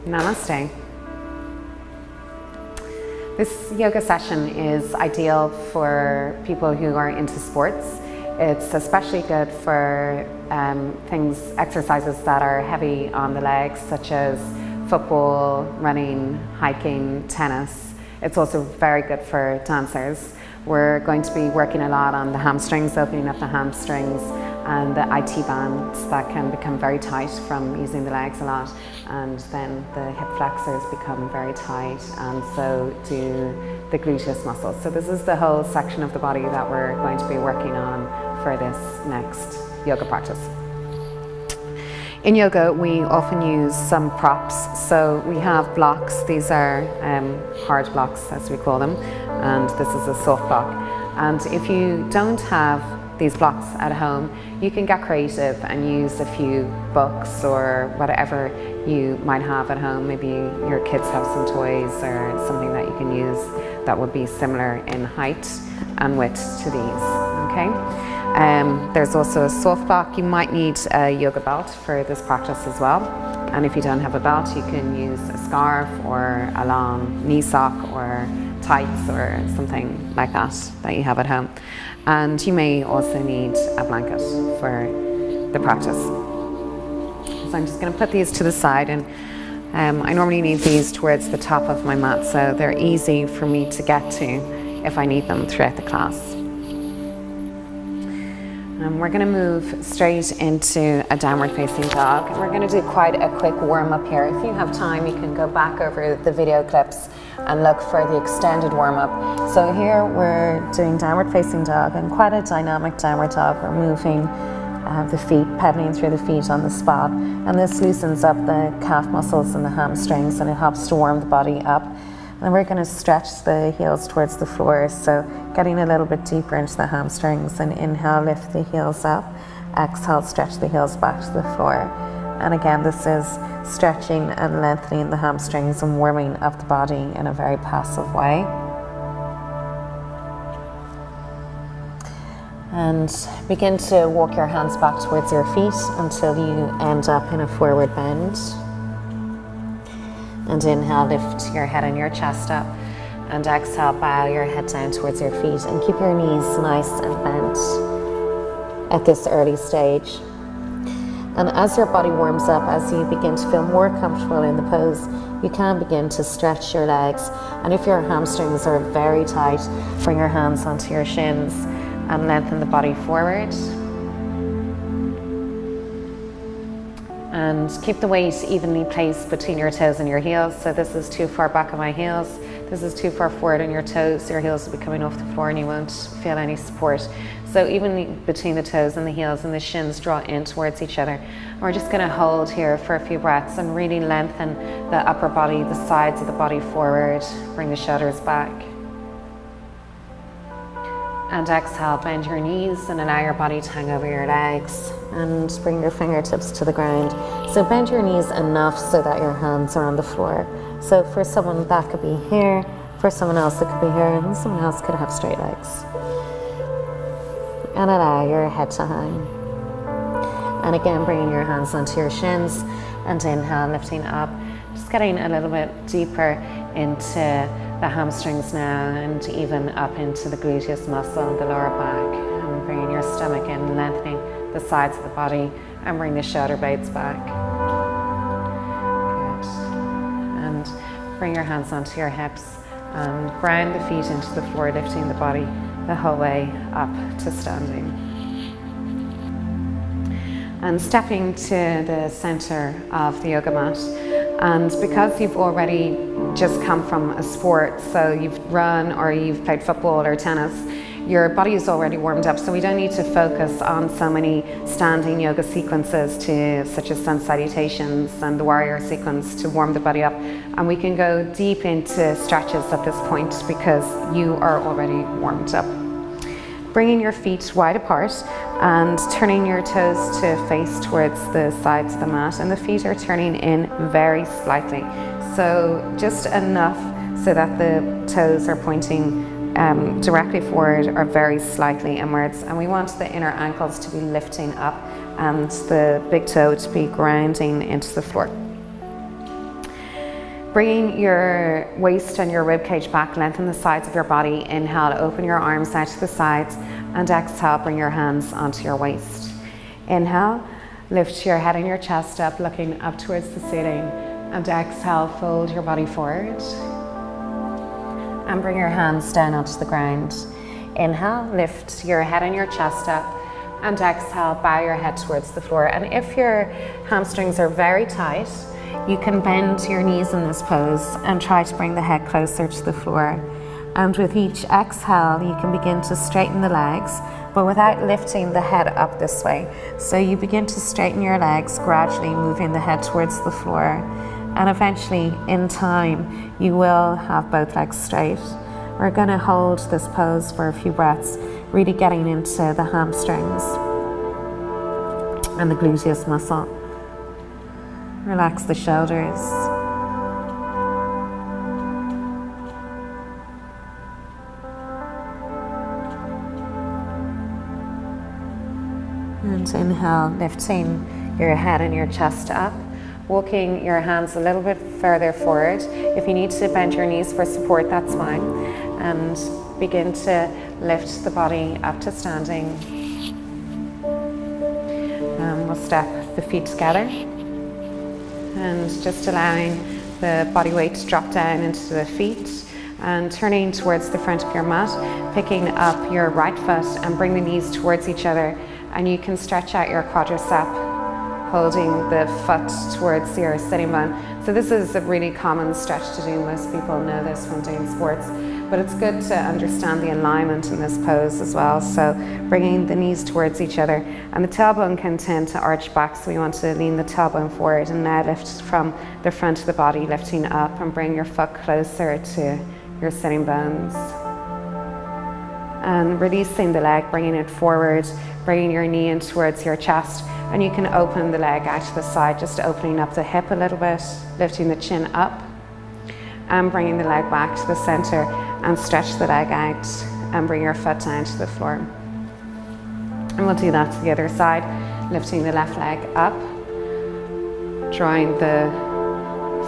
Namaste. This yoga session is ideal for people who are into sports. It's especially good for exercises that are heavy on the legs, such as football, running, hiking, tennis. It's also very good for dancers. We're going to be working a lot on the hamstrings, opening up the hamstrings, and the IT bands that can become very tight from using the legs a lot, and then the hip flexors become very tight, and so do the gluteus muscles. So this is the whole section of the body that we're going to be working on for this next yoga practice. In yoga, we often use some props. So we have blocks. These are hard blocks, as we call them, and this is a soft block. And if you don't have these blocks at home, you can get creative and use a few books or whatever you might have at home. Maybe your kids have some toys or something that you can use that would be similar in height and width to these, okay? There's also a soft block. You might need a yoga belt for this practice as well. And if you don't have a belt, you can use a scarf or a long knee sock or tights or something like that you have at home. And you may also need a blanket for the practice. So I'm just going to put these to the side, and I normally need these towards the top of my mat, so they're easy for me to get to if I need them throughout the class. We're going to move straight into a downward facing dog. We're going to do quite a quick warm up here. If you have time, you can go back over the video clips and look for the extended warm up. So here we're doing downward facing dog, and quite a dynamic downward dog. We're moving the feet, pedaling through the feet on the spot, and this loosens up the calf muscles and the hamstrings, and it helps to warm the body up. And we're going to stretch the heels towards the floor, so getting a little bit deeper into the hamstrings. And inhale, lift the heels up. Exhale, stretch the heels back to the floor. And again, this is stretching and lengthening the hamstrings and warming up the body in a very passive way. And begin to walk your hands back towards your feet until you end up in a forward bend. And inhale, lift your head and your chest up. And exhale, bow your head down towards your feet, and keep your knees nice and bent at this early stage. And as your body warms up, as you begin to feel more comfortable in the pose, you can begin to stretch your legs. And if your hamstrings are very tight, bring your hands onto your shins and lengthen the body forward. And keep the weight evenly placed between your toes and your heels. So this is too far back on my heels. This is too far forward on your toes. Your heels will be coming off the floor and you won't feel any support. So evenly between the toes and the heels, and the shins draw in towards each other. And we're just going to hold here for a few breaths and really lengthen the upper body, the sides of the body forward. Bring the shoulders back. And exhale, bend your knees and allow your body to hang over your legs, and bring your fingertips to the ground. So bend your knees enough so that your hands are on the floor. So for someone that could be here, for someone else it could be here, and someone else could have straight legs. And allow your head to hang. And again, bringing your hands onto your shins, and inhale, lifting up, just getting a little bit deeper into the hamstrings now, and even up into the gluteus muscle and the lower back, and bringing your stomach in, lengthening the sides of the body, and bring the shoulder blades back. Good. And bring your hands onto your hips and ground the feet into the floor, lifting the body the whole way up to standing. And stepping to the center of the yoga mat. And because you've already just come from a sport, so you've run or you've played football or tennis, your body is already warmed up, so we don't need to focus on so many standing yoga sequences such as sun salutations and the warrior sequence to warm the body up. And we can go deep into stretches at this point because you are already warmed up. Bringing your feet wide apart and turning your toes to face towards the sides of the mat, and the feet are turning in very slightly. So just enough so that the toes are pointing directly forward or very slightly inwards. And we want the inner ankles to be lifting up and the big toe to be grounding into the floor. Bringing your waist and your rib cage back, lengthen the sides of your body. Inhale, open your arms out to the sides, and exhale, bring your hands onto your waist. Inhale, lift your head and your chest up, looking up towards the ceiling, and exhale, fold your body forward. And bring your hands down onto the ground. Inhale, lift your head and your chest up, and exhale, bow your head towards the floor. And if your hamstrings are very tight, you can bend your knees in this pose and try to bring the head closer to the floor. And with each exhale, you can begin to straighten the legs, but without lifting the head up this way. So you begin to straighten your legs, gradually moving the head towards the floor. And eventually, in time, you will have both legs straight. We're going to hold this pose for a few breaths, really getting into the hamstrings and the gluteus muscle. Relax the shoulders. And inhale, lifting your head and your chest up, walking your hands a little bit further forward. If you need to bend your knees for support, that's fine. And begin to lift the body up to standing. We'll step the feet together. And just allowing the body weight to drop down into the feet and turning towards the front of your mat, picking up your right foot and bring the knees towards each other, and you can stretch out your quadricep, holding the foot towards your sitting bone. So this is a really common stretch to do. Most people know this from doing sports, but it's good to understand the alignment in this pose as well. So bringing the knees towards each other, and the tailbone can tend to arch back, so we want to lean the tailbone forward, and now lift from the front of the body, lifting up, and bring your foot closer to your sitting bones. And releasing the leg, bringing it forward, bringing your knee in towards your chest, and you can open the leg out to the side, just opening up the hip a little bit, lifting the chin up, and bringing the leg back to the center, and stretch the leg out, and bring your foot down to the floor. And we'll do that to the other side, lifting the left leg up, drawing the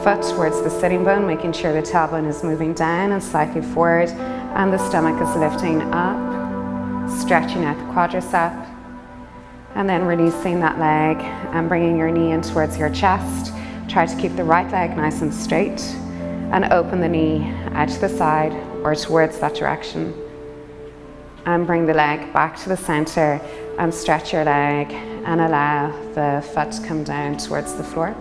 foot towards the sitting bone, making sure the tailbone is moving down and slightly forward, and the stomach is lifting up, stretching out the quadricep, and then releasing that leg and bringing your knee in towards your chest. Try to keep the right leg nice and straight, and open the knee out to the side or towards that direction. And bring the leg back to the center and stretch your leg and allow the foot to come down towards the floor.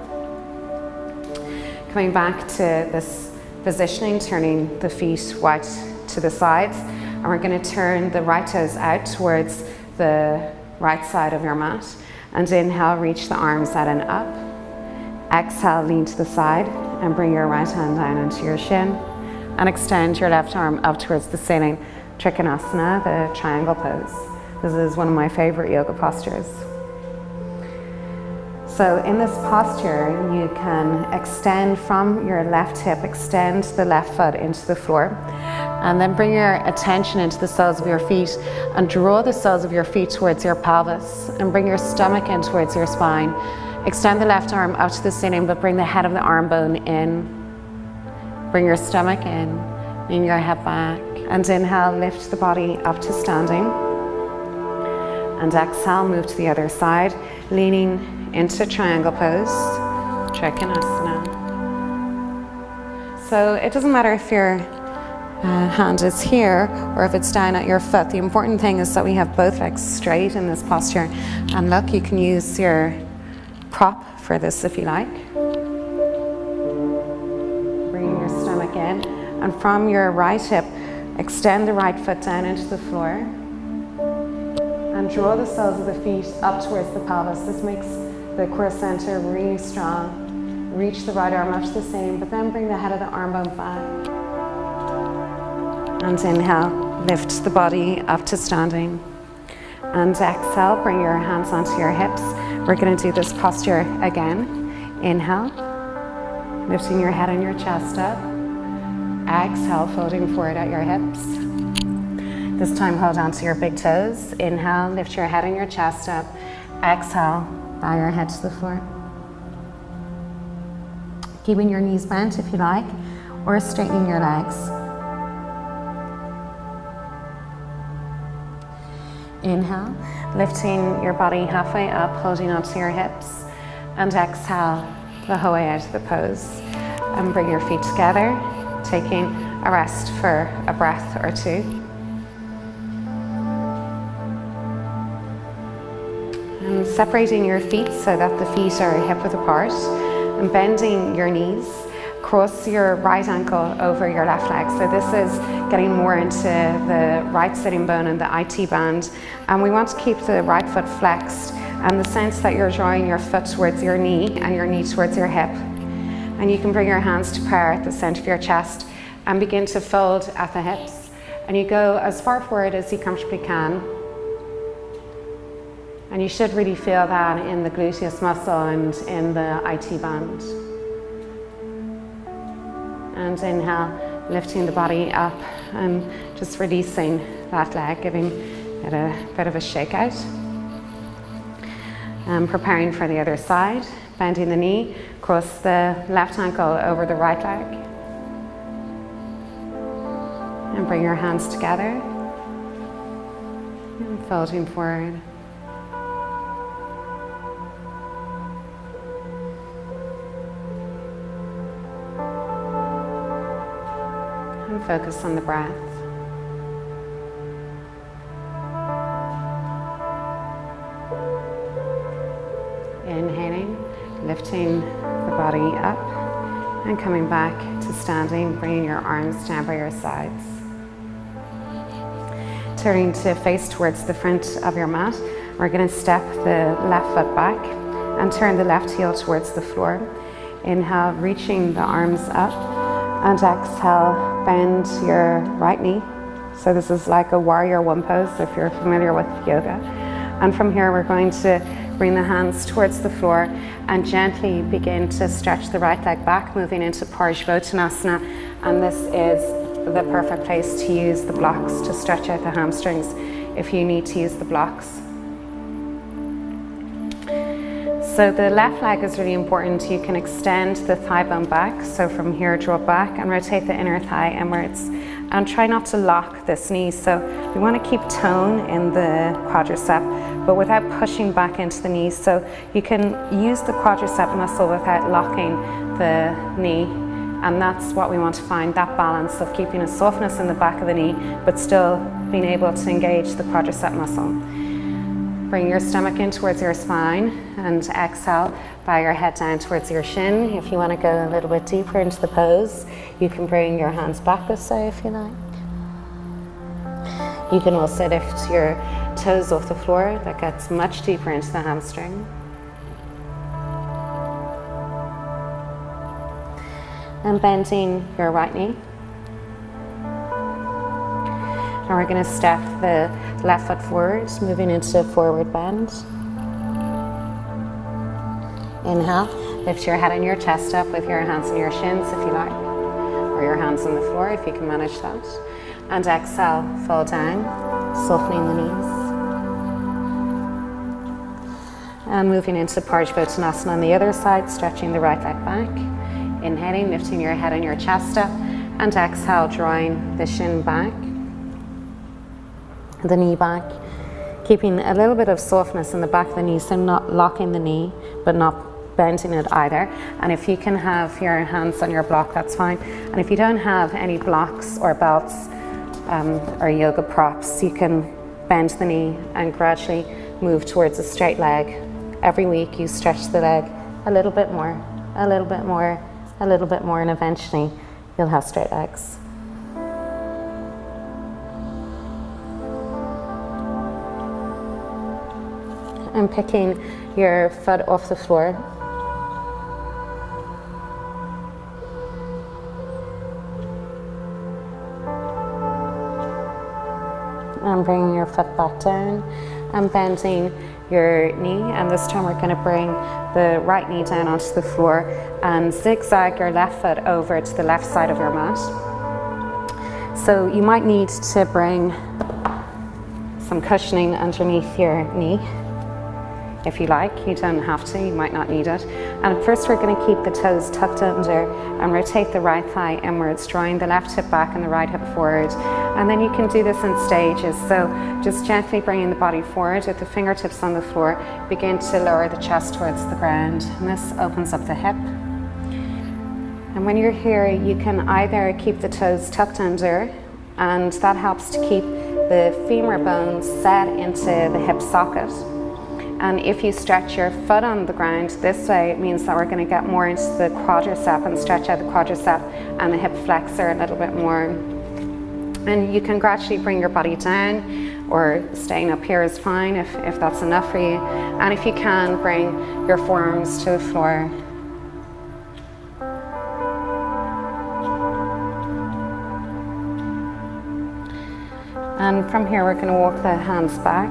Coming back to this positioning, turning the feet wide to the sides, and we're going to turn the right toes out towards the right side of your mat, and inhale, reach the arms out and up. Exhale, lean to the side and bring your right hand down into your shin, and extend your left arm up towards the ceiling. Trikonasana, the triangle pose. This is one of my favorite yoga postures. So in this posture, you can extend from your left hip, extend the left foot into the floor, and then bring your attention into the soles of your feet and draw the soles of your feet towards your pelvis, and bring your stomach in towards your spine. Extend the left arm up to the ceiling, but bring the head of the arm bone in. Bring your stomach in, lean your head back, and inhale, lift the body up to standing. And exhale, move to the other side, leaning into triangle pose, Trikonasana. So it doesn't matter if your hand is here or if it's down at your foot. The important thing is that we have both legs straight in this posture. And look, you can use your prop for this if you like. Bringing your stomach in, and from your right hip, extend the right foot down into the floor and draw the soles of the feet up towards the pelvis. This makes the core center really strong. Reach the right arm up to the ceiling, but then bring the head of the arm bone back. And inhale, lift the body up to standing. And exhale, bring your hands onto your hips. We're going to do this posture again. Inhale, lifting your head and your chest up. Exhale, folding forward at your hips. This time, hold on to your big toes. Inhale, lift your head and your chest up. Exhale, bow your head to the floor. keeping your knees bent if you like, or straightening your legs. Inhale, lifting your body halfway up, holding onto your hips, and exhale the whole way out of the pose. And bring your feet together, taking a rest for a breath or two. And separating your feet so that the feet are hip width apart, and bending your knees. Cross your right ankle over your left leg. So this is getting more into the right sitting bone and the IT band. And we want to keep the right foot flexed, and the sense that you're drawing your foot towards your knee and your knee towards your hip. And you can bring your hands to prayer at the center of your chest and begin to fold at the hips. And you go as far forward as you comfortably can. And you should really feel that in the gluteus muscle and in the IT band. And inhale, lifting the body up and just releasing that leg, giving it a bit of a shake out. And preparing for the other side, bending the knee, cross the left ankle over the right leg. And bring your hands together. And folding forward. And focus on the breath. Inhaling, lifting the body up and coming back to standing, bringing your arms down by your sides. Turning to face towards the front of your mat, we're going to step the left foot back and turn the left heel towards the floor. Inhale, reaching the arms up, and exhale, bend your right knee. So this is like a warrior one pose if you're familiar with yoga. And from here we're going to bring the hands towards the floor and gently begin to stretch the right leg back, moving into Parsvottanasana. And this is the perfect place to use the blocks to stretch out the hamstrings if you need to use the blocks. So the left leg is really important. You can extend the thigh bone back. So from here, draw back and rotate the inner thigh inwards. And try not to lock this knee. So we want to keep tone in the quadricep, but without pushing back into the knee. So you can use the quadricep muscle without locking the knee. And that's what we want to find, that balance of keeping a softness in the back of the knee, but still being able to engage the quadricep muscle. Bring your stomach in towards your spine and exhale, bow your head down towards your shin. If you want to go a little bit deeper into the pose, you can bring your hands back this way if you like. You can also lift your toes off the floor. That gets much deeper into the hamstring. And bending your right knee. And we're going to step the left foot forward, moving into forward bend. Inhale, lift your head and your chest up with your hands on your shins if you like, or your hands on the floor if you can manage that. And exhale, fall down, softening the knees. And moving into Parsvottanasana on the other side, stretching the right leg back. Inhaling, lifting your head and your chest up, and exhale, drawing the shin back, the knee back, keeping a little bit of softness in the back of the knee, so not locking the knee, but not bending it either. And if you can have your hands on your block, that's fine. And if you don't have any blocks or belts or yoga props, you can bend the knee and gradually move towards a straight leg. Every week you stretch the leg a little bit more, a little bit more, a little bit more, and eventually you'll have straight legs. And picking your foot off the floor. And bringing your foot back down and bending your knee. And this time we're going to bring the right knee down onto the floor and zigzag your left foot over to the left side of your mat. So you might need to bring some cushioning underneath your knee. if you like. You don't have to, you might not need it. And first we're going to keep the toes tucked under and rotate the right thigh inwards, drawing the left hip back and the right hip forward. And then you can do this in stages. So just gently bringing the body forward with the fingertips on the floor, begin to lower the chest towards the ground. And this opens up the hip. And when you're here, you can either keep the toes tucked under, and that helps to keep the femur bones set into the hip socket. And if you stretch your foot on the ground this way, it means that we're going to get more into the quadricep and stretch out the quadricep and the hip flexor a little bit more. And you can gradually bring your body down, or staying up here is fine if that's enough for you. And if you can, bring your forearms to the floor. And from here we're going to walk the hands back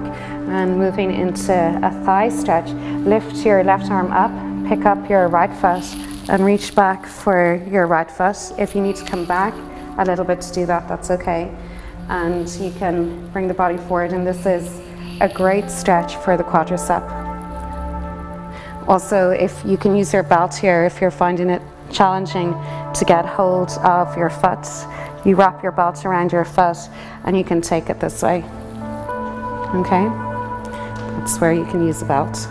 and moving into a thigh stretch. Lift your left arm up, pick up your right foot and reach back for your right foot. If you need to come back a little bit to do that, that's okay. And you can bring the body forward, and this is a great stretch for the quadricep. Also, if you can use your belt here, if you're finding it challenging to get hold of your foot, you wrap your belt around your foot and you can take it this way. Okay? That's where you can use a belt.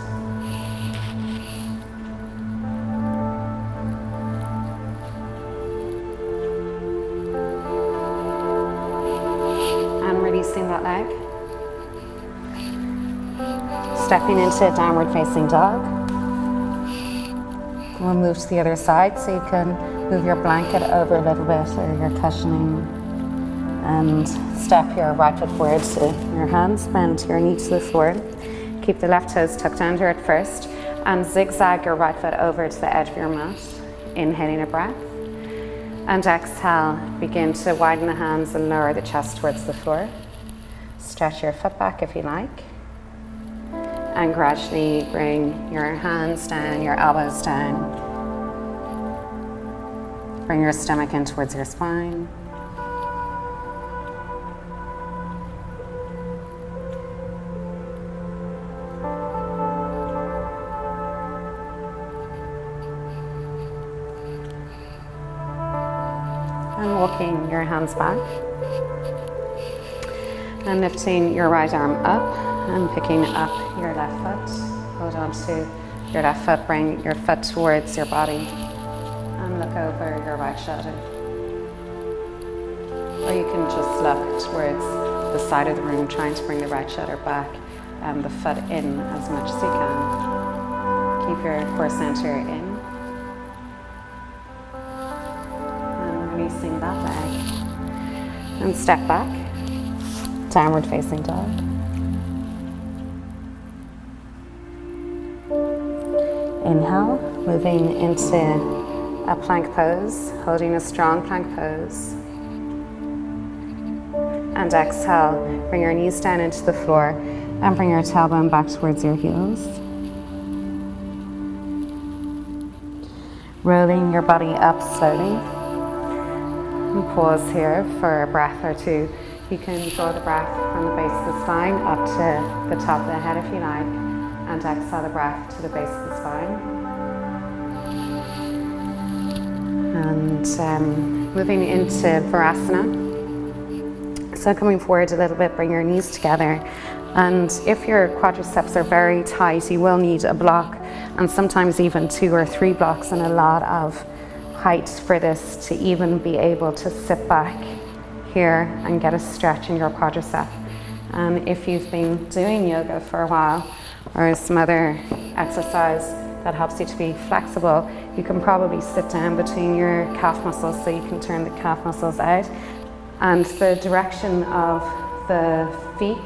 And releasing that leg. Stepping into downward facing dog. We'll move to the other side, so you can move your blanket over a little bit, or your cushioning, and step your right foot forward to your hands, bend your knee to the floor. Keep the left toes tucked under at first, and zigzag your right foot over to the edge of your mat, inhaling a breath. And exhale, begin to widen the hands and lower the chest towards the floor. Stretch your foot back if you like. And gradually bring your hands down, your elbows down. Bring your stomach in towards your spine. And walking your hands back. And lifting your right arm up and picking up your left foot. Hold on to your left foot, bring your foot towards your body. And look over your right shoulder. Or you can just look towards the side of the room, trying to bring the right shoulder back and the foot in as much as you can. Keep your core center in. And releasing that leg. And step back. Downward facing dog. Inhale, moving into a plank pose, holding a strong plank pose. And exhale, bring your knees down into the floor and bring your tailbone back towards your heels. Rolling your body up slowly. And pause here for a breath or two. You can draw the breath from the base of the spine up to the top of the head if you like, and exhale the breath to the base of the spine. And moving into Virasana. So coming forward a little bit, bring your knees together. And if your quadriceps are very tight, you will need a block, and sometimes even 2 or 3 blocks, and a lot of height for this to even be able to sit back here and get a stretch in your quadricep. And if you've been doing yoga for a while, or some other exercise that helps you to be flexible, you can probably sit down between your calf muscles so you can turn the calf muscles out. And the direction of the feet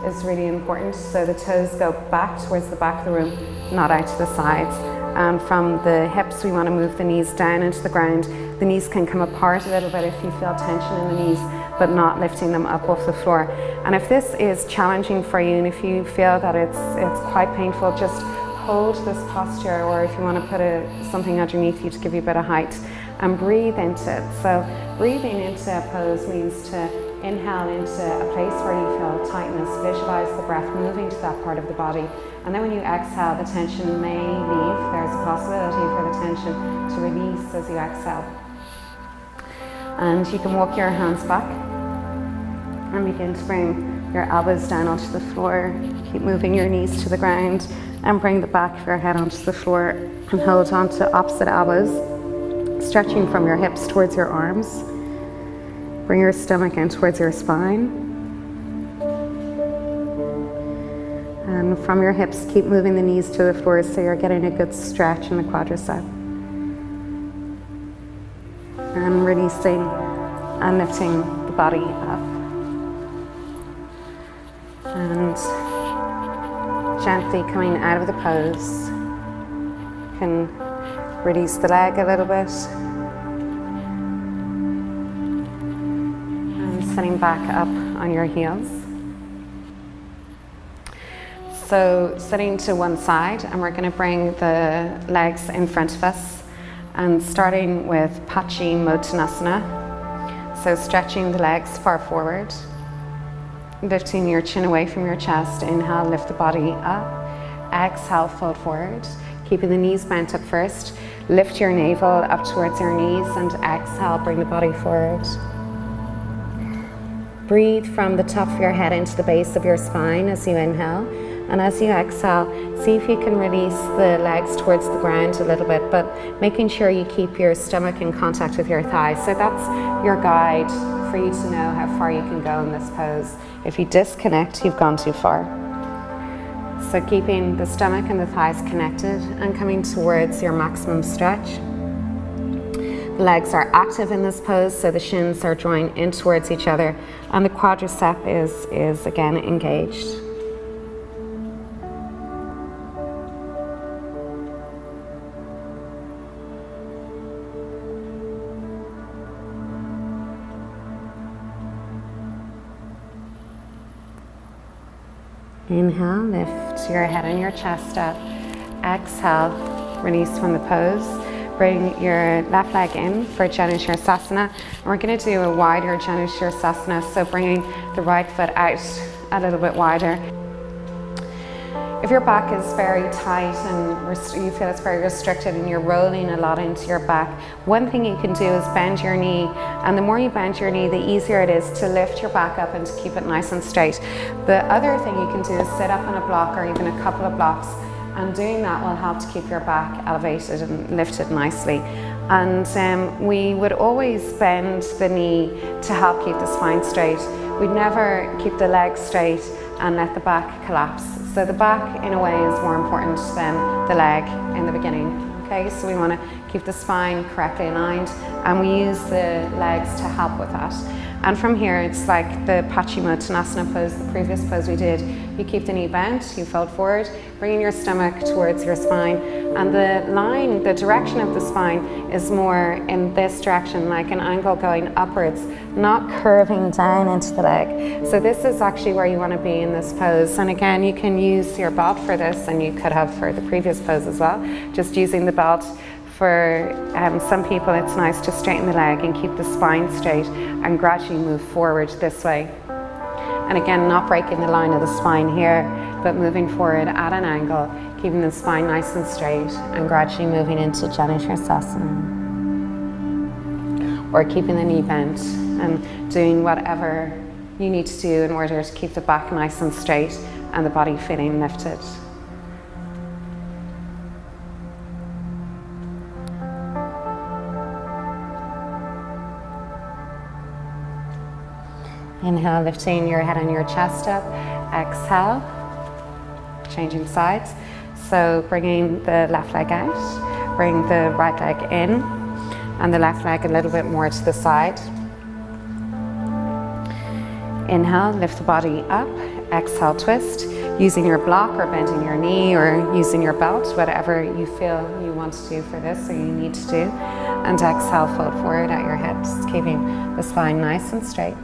is really important, so the toes go back towards the back of the room, not out to the sides. And from the hips, we want to move the knees down into the ground. The knees can come apart a little bit if you feel tension in the knees, but not lifting them up off the floor. And if this is challenging for you, and if you feel that it's quite painful, just hold this posture, or if you want to put something underneath you to give you a bit of height, and breathe into it. So breathing into a pose means to Inhale into a place where you feel tightness. Visualize the breath moving to that part of the body. And then when you exhale, the tension may leave. There's a possibility for the tension to release as you exhale. And you can walk your hands back and begin to bring your elbows down onto the floor. Keep moving your knees to the ground and bring the back of your head onto the floor and hold on to opposite elbows, stretching from your hips towards your arms. Bring your stomach in towards your spine. And from your hips, keep moving the knees to the floor so you're getting a good stretch in the quadricep. And releasing and lifting the body up. And gently coming out of the pose. You can release the leg a little bit. And sitting back up on your heels. So sitting to one side, and we're going to bring the legs in front of us. And starting with Paschimottanasana. So stretching the legs far forward. Lifting your chin away from your chest. Inhale, lift the body up. Exhale, fold forward. Keeping the knees bent at first. Lift your navel up towards your knees and exhale, bring the body forward. Breathe from the top of your head into the base of your spine as you inhale. And as you exhale, see if you can release the legs towards the ground a little bit, but making sure you keep your stomach in contact with your thighs. So that's your guide for you to know how far you can go in this pose. If you disconnect, you've gone too far. So keeping the stomach and the thighs connected and coming towards your maximum stretch. The legs are active in this pose, so the shins are drawing in towards each other and the quadricep is again engaged. Inhale, lift your head and your chest up. Exhale, release from the pose. Bring your left leg in for Janushirasana. And we're going to do a wider Janushirasana, so bringing the right foot out a little bit wider. If your back is very tight and you feel it's very restricted and you're rolling a lot into your back, one thing you can do is bend your knee, and the more you bend your knee, the easier it is to lift your back up and to keep it nice and straight. The other thing you can do is sit up on a block or even a couple of blocks, and doing that will help to keep your back elevated and lifted nicely. And we would always bend the knee to help keep the spine straight. We'd never keep the legs straight and let the back collapse. So the back, in a way, is more important than the leg in the beginning. Okay, so we want to keep the spine correctly aligned, and we use the legs to help with that. And from here, it's like the Paschimottanasana pose, the previous pose we did. You keep the knee bent, you fold forward, bringing your stomach towards your spine, and the line, the direction of the spine is more in this direction, like an angle going upwards, not curving down into the leg. So this is actually where you want to be in this pose. And again, you can use your belt for this, and you could have for the previous pose as well, just using the belt. For some people, it's nice to straighten the leg and keep the spine straight and gradually move forward this way. And again, not breaking the line of the spine here, but moving forward at an angle, keeping the spine nice and straight and gradually moving into Janushirasana. Or keeping the knee bent and doing whatever you need to do in order to keep the back nice and straight and the body feeling lifted. Inhale, lifting your head and your chest up. Exhale, changing sides. So bringing the left leg out, bring the right leg in, and the left leg a little bit more to the side. Inhale, lift the body up. Exhale, twist, using your block or bending your knee or using your belt, whatever you feel you want to do for this or you need to do. And exhale, fold forward at your hips, keeping the spine nice and straight.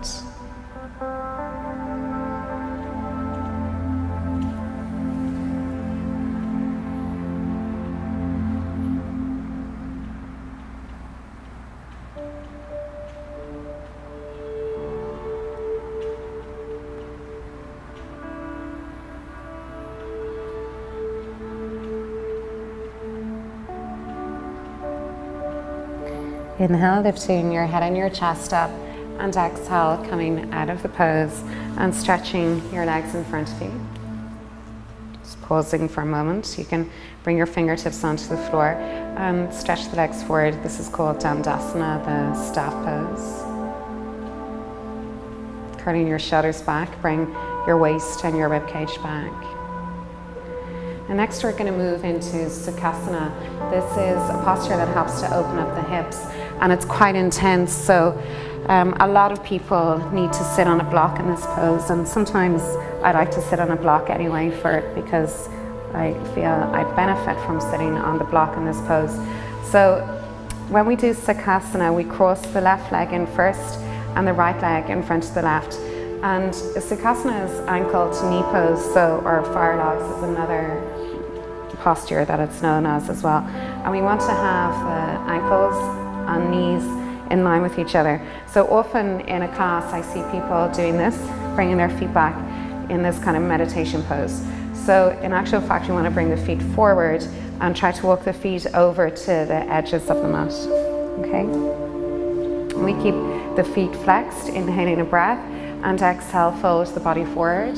Inhale, lifting your head and your chest up, and exhale, coming out of the pose and stretching your legs in front of you. Just pausing for a moment. You can bring your fingertips onto the floor and stretch the legs forward. This is called Dandasana, the staff pose. Curling your shoulders back, bring your waist and your ribcage back. And next we're going to move into Sukhasana. This is a posture that helps to open up the hips, and it's quite intense, so a lot of people need to sit on a block in this pose, and sometimes I like to sit on a block anyway for it because I feel I benefit from sitting on the block in this pose. So when we do Sukhasana, we cross the left leg in first and the right leg in front of the left. And Sukhasana is ankle to knee pose, so, or fire logs is another posture that it's known as well. And we want to have the ankles and knees in line with each other. So often in a class I see people doing this, bringing their feet back in this kind of meditation pose. So in actual fact you want to bring the feet forward and try to walk the feet over to the edges of the mat. Okay? We keep the feet flexed, inhaling a breath, and exhale, fold the body forward.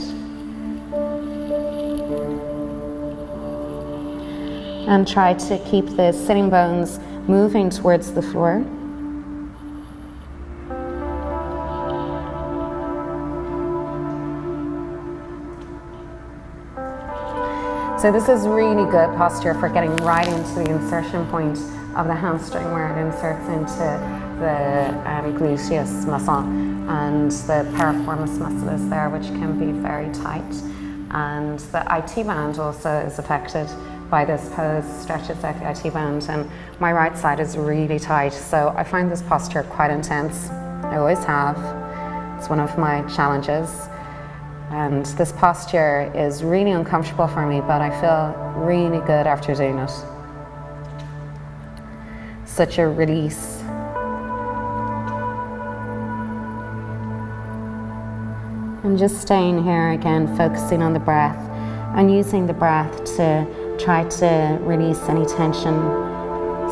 And try to keep the sitting bones moving towards the floor. So this is really good posture for getting right into the insertion point of the hamstring, where it inserts into the gluteus muscle, and the piriformis muscle is there, which can be very tight. And the IT band also is affected by this pose, stretches out the IT band, and my right side is really tight, so I find this posture quite intense. I always have. It's one of my challenges. And this posture is really uncomfortable for me, but I feel really good after doing it. Such a release. I'm just staying here again, focusing on the breath and using the breath to try to release any tension.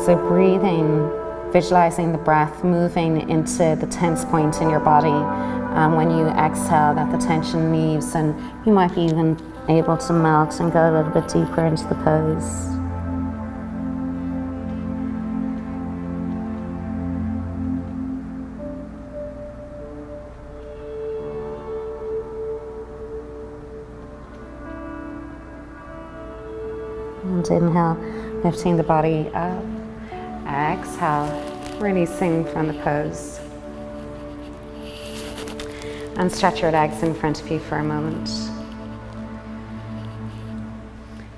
So breathing, visualizing the breath moving into the tense point in your body. When you exhale, that the tension leaves, and you might be even able to melt and go a little bit deeper into the pose. And inhale, lifting the body up. Exhale, releasing from the pose. And stretch your legs in front of you for a moment.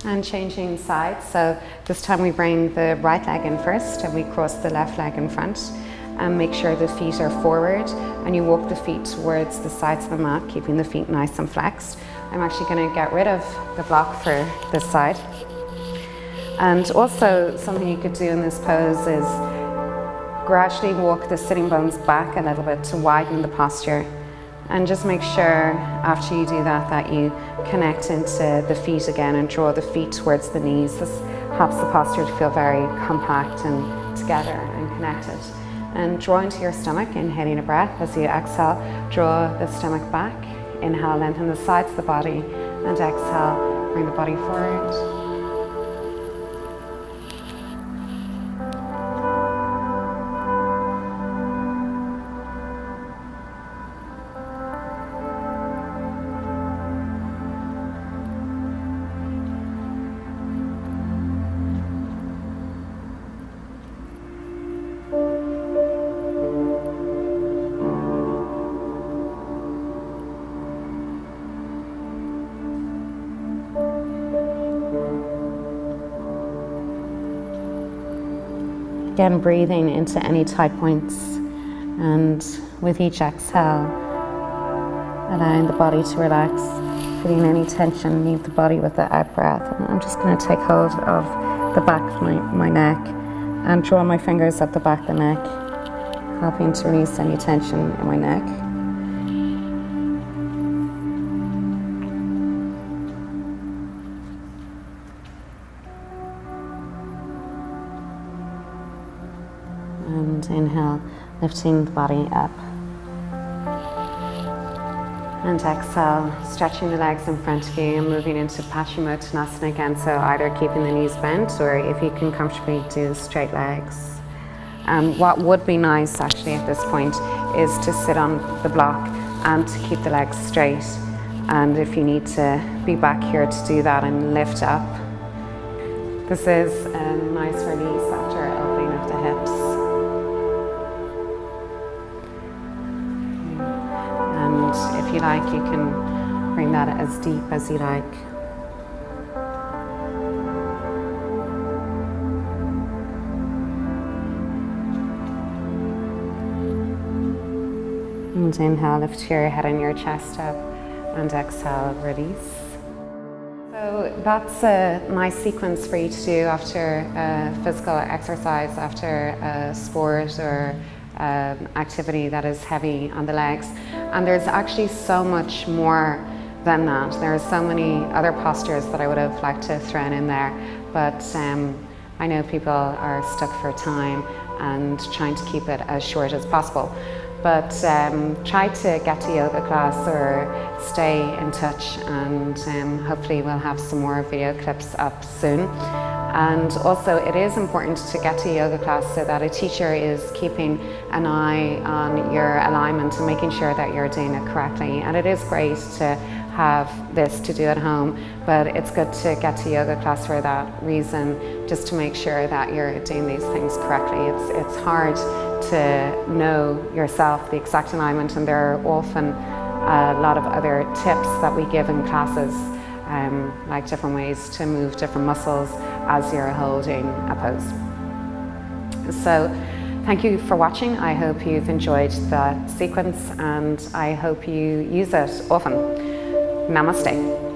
And changing sides, so this time we bring the right leg in first and we cross the left leg in front, and make sure the feet are forward, and you walk the feet towards the sides of the mat, keeping the feet nice and flexed. I'm actually going to get rid of the block for this side. And also something you could do in this pose is gradually walk the sitting bones back a little bit to widen the posture. And just make sure after you do that that you connect into the feet again and draw the feet towards the knees. This helps the posture to feel very compact and together and connected. And draw into your stomach, inhaling a breath. As you exhale, draw the stomach back. Inhale, lengthen the sides of the body, and exhale, bring the body forward. Again, breathing into any tight points, and with each exhale, allowing the body to relax, feeling any tension, leave the body with the out breath. And I'm just going to take hold of the back of my neck and draw my fingers up the back of the neck, helping to release any tension in my neck. And inhale, lifting the body up. And exhale, stretching the legs in front of you and moving into Paschimottanasana again. So either keeping the knees bent, or if you can comfortably do straight legs. What would be nice actually at this point is to sit on the block and to keep the legs straight. And if you need to be back here to do that and lift up. This is a nice release after opening of the hips. And if you like, you can bring that as deep as you like. And inhale, lift your head and your chest up, and exhale, release. So that's a nice sequence for you to do after physical exercise, after a sport or activity that is heavy on the legs. And there's actually so much more than that. There are so many other postures that I would have liked to have thrown in there, but I know people are stuck for time and trying to keep it as short as possible. But try to get to yoga class or stay in touch, and hopefully we'll have some more video clips up soon. And also it is important to get to yoga class so that a teacher is keeping an eye on your alignment and making sure that you're doing it correctly. And it is great to have this to do at home, but it's good to get to yoga class for that reason, just to make sure that you're doing these things correctly. It's hard to know yourself the exact alignment, and there are often a lot of other tips that we give in classes, like different ways to move different muscles as you're holding a pose. So thank you for watching. I hope you've enjoyed that sequence, and I hope you use it often. Namaste.